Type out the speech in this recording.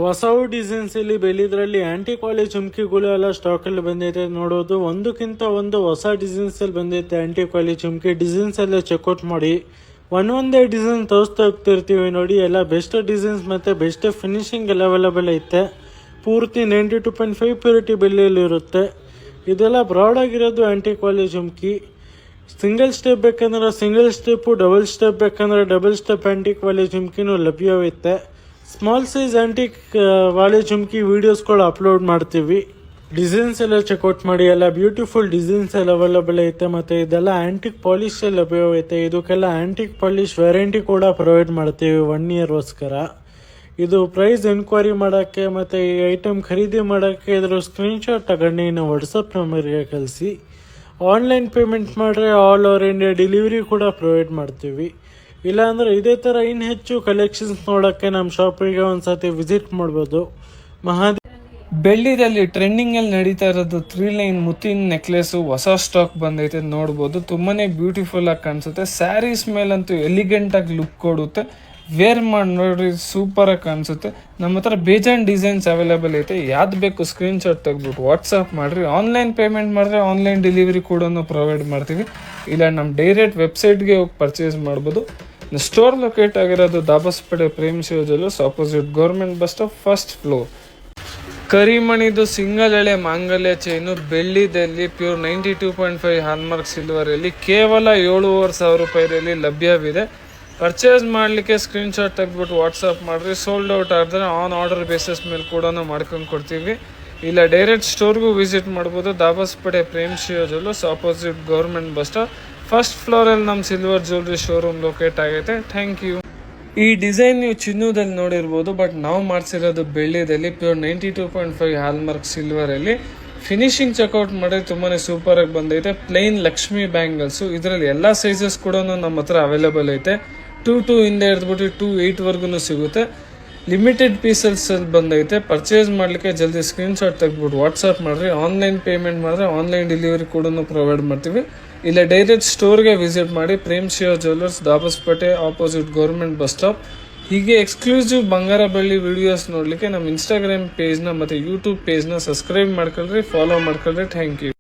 ಹೊಸ ಡಿಸೈನ್ಸ್ ಅಲ್ಲಿ ಬೆಳ್ಳಿದ್ರಲ್ಲಿ aunty quality ಚುಮ್ಕಿಗಳು ಎಲ್ಲ ಸ್ಟಾಕ್ ಅಲ್ಲಿ ಬಂದೈತೆ ನೋಡೋದು. ಒಂದಕ್ಕಿಂತ ಒಂದು ಹೊಸ ಡಿಸೈನ್ಸ್ ಅಲ್ಲಿ ಬಂದೈತೆ ಆಂಟಿ ಕ್ವಾಲಿಟಿ ಚುಮ್ಕಿ. ಡಿಸೈನ್ಸ್ ಎಲ್ಲ ಚೆಕ್ಔಟ್ ಮಾಡಿ. ಒಂದೊಂದೇ ಡಿಸೈನ್ ತೋರಿಸ್ತಾ ಹೋಗ್ತಿರ್ತೀವಿ ನೋಡಿ. ಎಲ್ಲ ಬೆಸ್ಟ್ ಡಿಸೈನ್ಸ್ ಮತ್ತೆ ಬೆಸ್ಟ್ ಫಿನಿಶಿಂಗ್ ಎಲ್ಲ ಅವೈಲೇಬಲ್ ಐತೆ. ಪೂರ್ತಿ 92.5 ಪ್ಯೂರಿಟಿ ಬೆಳ್ಳಿಯಲ್ಲಿ ಇರುತ್ತೆ. ಇದೆಲ್ಲ ಬ್ರಾಡ್ ಆಗಿರೋದು ಆಂಟಿ ಕ್ವಾಲಿಟಿ ಚುಮ್ಕಿ. ಸಿಂಗಲ್ ಸ್ಟೆಪ್ ಬೇಕಂದ್ರೆ ಸಿಂಗಲ್ ಸ್ಟೆಪ್ಪು, ಡಬಲ್ ಸ್ಟೆಪ್ ಬೇಕಂದ್ರೆ ಡಬಲ್ ಸ್ಟೆಪ್ ಆಂಟಿ ಕ್ವಾಲಿಟಿ ಚುಮ್ಕಿನೂ ಲಭ್ಯವಿರುತ್ತೆ. ಸ್ಮಾಲ್ ಸೈಜ್ ಆಂಟಿಕ್ ವಾಲೆ ಚುಮ್ಕಿ ವಿಡಿಯೋಸ್ಗಳು ಅಪ್ಲೋಡ್ ಮಾಡ್ತೀವಿ. ಡಿಸೈನ್ಸ್ ಎಲ್ಲ ಚೆಕ್ಔಟ್ ಮಾಡಿ. ಎಲ್ಲ ಬ್ಯೂಟಿಫುಲ್ ಡಿಸೈನ್ಸ್ ಎಲ್ಲ ಅವೈಲೇಬಲ್ ಐತೆ. ಮತ್ತು ಇದೆಲ್ಲ ಆಂಟಿಕ್ ಪಾಲಿಶ್ ಲಭ್ಯವಿದೆ. ಇದಕ್ಕೆಲ್ಲ ಆಂಟಿಕ್ ಪಾಲಿಶ್ ವ್ಯಾರಂಟಿ ಕೂಡ ಪ್ರೊವೈಡ್ ಮಾಡ್ತೀವಿ 1 ಇಯರ್ಗೋಸ್ಕರ. ಇದು ಪ್ರೈಸ್ ಎನ್ಕ್ವೈರಿ ಮಾಡೋಕ್ಕೆ ಮತ್ತು ಈ ಐಟಮ್ ಖರೀದಿ ಮಾಡೋಕ್ಕೆ ಇದರ ಸ್ಕ್ರೀನ್ಶಾಟ್ ತಗೊಂಡು ನಾವು ವಾಟ್ಸಪ್ ನಂಬರ್ಗೆ ಕಳಿಸಿ. ಆನ್ಲೈನ್ ಪೇಮೆಂಟ್ ಮಾಡಿದ್ರೆ ಆಲ್ ಓವರ್ ಇಂಡಿಯಾ ಡೆಲಿವರಿ ಕೂಡ ಪ್ರೊವೈಡ್ ಮಾಡ್ತೀವಿ. ಇಲ್ಲಾಂದರೆ ಇದೇ ಥರ ಇನ್ನು ಹೆಚ್ಚು ಕಲೆಕ್ಷನ್ಸ್ ನೋಡೋಕ್ಕೆ ನಮ್ಮ ಶಾಪಿಗೆ ಒಂದ್ಸತಿ ವಿಸಿಟ್ ಮಾಡ್ಬೋದು. ಬೆಳ್ಳಿದಲ್ಲಿ ಟ್ರೆಂಡಿಂಗಲ್ಲಿ ನಡೀತಾ ಇರೋದು 3 ಲೈನ್ ಮುತ್ತಿನ ನೆಕ್ಲೆಸು ಹೊಸ ಸ್ಟಾಕ್ ಬಂದೈತೆ ನೋಡ್ಬೋದು. ತುಂಬಾನೇ ಬ್ಯೂಟಿಫುಲ್ ಆಗಿ ಕಾಣಿಸುತ್ತೆ. ಸ್ಯಾರೀಸ್ ಮೇಲಂತೂ ಎಲಿಗೆಂಟ್ ಆಗಿ ಲುಕ್ ಕೊಡುತ್ತೆ. ವೇರ್ ಮಾಡಿ ನೋಡ್ರಿ ಸೂಪರ್ ಆಗಿ ಕಾಣಿಸುತ್ತೆ. ನಮ್ಮ ಹತ್ರ ಬೇಜಾನ್ ಡಿಸೈನ್ಸ್ ಅವೈಲೇಬಲ್ ಐತೆ. ಯಾವ್ದು ಬೇಕು ಸ್ಕ್ರೀನ್ಶಾಟ್ ತೆಗೆದ್ಬಿಟ್ಟು ವಾಟ್ಸಪ್ ಮಾಡ್ರಿ. ಆನ್ಲೈನ್ ಪೇಮೆಂಟ್ ಮಾಡಿದ್ರೆ ಆನ್ಲೈನ್ ಡೆಲಿವರಿ ಕೂಡ ಪ್ರೊವೈಡ್ ಮಾಡ್ತೀವಿ. ಇಲ್ಲ ನಮ್ಮ ಡೈರೆಕ್ಟ್ ವೆಬ್ಸೈಟ್ಗೆ ಹೋಗಿ ಪರ್ಚೇಸ್ ಮಾಡ್ಬೋದು. ಸ್ಟೋರ್ ಲೊಕೇಟ್ ಆಗಿರೋದು Dabaspete Prem Shiva jewellers opposite government bus stop, first floor. ಕರಿಮಣಿದು ಸಿಂಗಲ್ ಎಳೆ ಮಾಂಗಲ್ಯ ಚೈನು ಬೆಳ್ಳಿದಲ್ಲಿ ಪ್ಯೂರ್ 92.5 ಹಾಲ್ಮಾರ್ಕ್ ಸಿಲ್ವರಲ್ಲಿ ಕೇವಲ 7,500 ರೂಪಾಯಿಯಲ್ಲಿ ಲಭ್ಯವಿದೆ. ಪರ್ಚೇಸ್ ಮಾಡಲಿಕ್ಕೆ ಸ್ಕ್ರೀನ್ಶಾಟ್ ತೆಗೆದ್ಬಿಟ್ಟು ವಾಟ್ಸಪ್ ಮಾಡಿರಿ. ಸೋಲ್ಡ್ ಔಟ್ ಆದರೆ ಆನ್ ಆರ್ಡರ್ ಬೇಸಿಸ್ ಮೇಲೆ ಕೂಡ ಮಾಡ್ಕೊಂಡು ಕೊಡ್ತೀವಿ. ಇಲ್ಲ ಡೈರೆಕ್ಟ್ ಸ್ಟೋರ್ಗೂ ವಿಸಿಟ್ ಮಾಡ್ಬೋದು. Dabaspete Prem Shiva jewellers opposite government bus stop, first ಫ್ಲೋರಲ್ಲಿ ನಮ್ಮ ಸಿಲ್ವರ್ ಜ್ಯುವೆಲ್ರಿ ಶೋರೂಮ್ ಲೊಕೇಟ್ ಆಗೈತೆ. Thank you. ಈ ಡಿಸೈನ್ ನೀವು ಚಿನ್ನದಲ್ಲಿ ನೋಡಿರ್ಬೋದು, ಬಟ್ ನಾವು ಮಾಡಿಸಿರೋದು ಬೆಳ್ಳಿದಲ್ಲಿ ಪ್ಯೂರ್ 92.5 ಹಾಲ್ಮಾರ್ಕ್ ಸಿಲ್ವರಲ್ಲಿ. ಫಿನಿಶಿಂಗ್ ಚೆಕ್ಔಟ್ ಮಾಡಿದ್ರೆ ತುಂಬಾ ಸೂಪರ್ ಆಗಿ ಬಂದೈತೆ. Plain Lakshmi bangles. ಇದರಲ್ಲಿ ಎಲ್ಲ ಸೈಜಸ್ ಕೂಡ ನಮ್ಮ ಹತ್ರ ಅವೈಲೇಬಲ್ ಐತೆ. 2 ಇಂದ ಹಿಡಿದ್ಬಿಟ್ಟು 2 8 ಸಿಗುತ್ತೆ. ಲಿಮಿಟೆಡ್ ಪೀಸಸ್ ಬಂದೈತೆ. ಪರ್ಚೇಸ್ ಮಾಡಲಿಕ್ಕೆ ಜಲ್ದಿ ಸ್ಕ್ರೀನ್ಶಾಟ್ ತೆಗೆದ್ಬಿಟ್ಟು ವಾಟ್ಸಪ್ ಮಾಡಿರಿ. ಆನ್ಲೈನ್ ಪೇಮೆಂಟ್ ಮಾಡಿದ್ರೆ ಆನ್ಲೈನ್ ಡೆಲಿವರಿ ಕೂಡ ಪ್ರೊವೈಡ್ ಮಾಡ್ತೀವಿ. ಇಲ್ಲ ಡೈರೆಕ್ಟ್ ಸ್ಟೋರ್ಗೆ ವಿಸಿಟ್ ಮಾಡಿ. Prem Shiva jewellers, Dabaspete opposite government bus stop. ಹೀಗೆ ಎಕ್ಸ್ಕ್ಲೂಸಿವ್ ಬಂಗಾರ ಬೆಳ್ಳಿ ವಿಡಿಯೋಸ್ ನೋಡಲಿಕ್ಕೆ ನಮ್ಮ ಇನ್ಸ್ಟಾಗ್ರಾಮ್ ಪೇಜ್ನ ಮತ್ತು ಯೂಟ್ಯೂಬ್ ಪೇಜ್ನ ಸಬ್ಸ್ಕ್ರೈಬ್ ಮಾಡ್ಕೊಳ್ರಿ, ಫಾಲೋ ಮಾಡ್ಕೊಳ್ರಿ. Thank you.